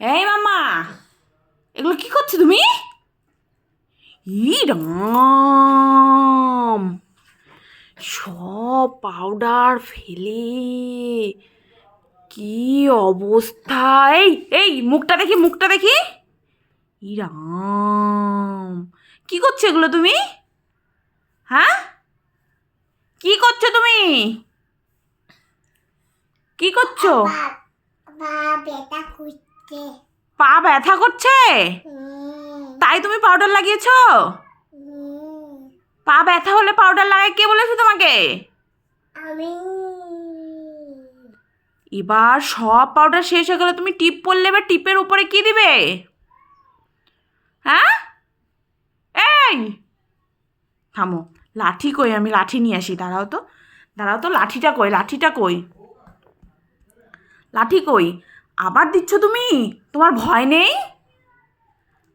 এই মামা, এগুলো কি করছো তুমি? ই রাম, সব পাউডার ফেলে কি অবস্থা! এই এই মুখটা দেখি, মুখটা দেখি। ই রাম, কি করছো এগুলো তুমি? হ্যাঁ, কি করছো তুমি? কি করছো? পা ব্যথা করছে। পা ব্যথা করছে? তাই তুমি পাউডার লাগিয়েছো? পা ব্যথা হলে পাউডার লাগাই কে বলেছে তোমাকে? আমি এবার সব পাউডার শেষ হয়ে গেলে তুমি টিপ পরলে, এবার টিপের উপরে কি দিবে? হ্যাঁ, এই থামো, লাঠি কই? আমি লাঠি নিয়ে আসি, দাঁড়াও তো, দাঁড়াও তো, লাঠিটা কই, লাঠিটা কই, লাঠি কই? আবার দিচ্ছ তুমি? তোমার ভয় নেই?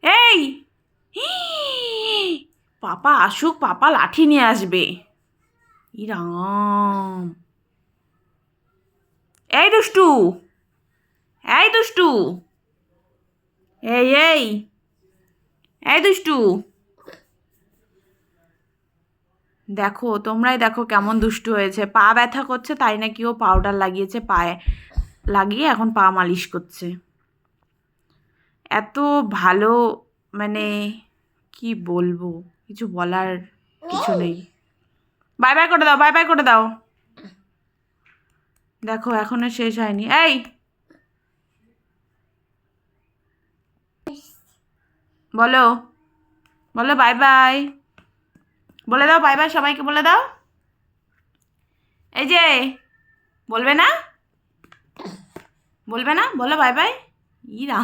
এই পাপা আসুক, পাপা লাঠি নিয়ে আসবে। ইরাম, এই দুষ্টু, এই দুষ্টু, এই এই এই দুষ্টু, দেখো, তোমরাই দেখো কেমন দুষ্টু হয়েছে। পা ব্যথা করছে তাই নাকি ও পাউডার লাগিয়েছে, পায়ে লাগিয়ে এখন পা মালিশ করছে। এত ভালো, মানে কি বলবো, কিছু বলার কিছু নেই। বাই বাই করে দাও, বাই বাই করে দাও। দেখো এখনো শেষ হয়নি। এই বলো, বলো বাই বাই, বলে দাও বাই বাই, সবাইকে বলে দাও। এই যে, বলবে না, বলবে না, বলো বাই বাই। ইরা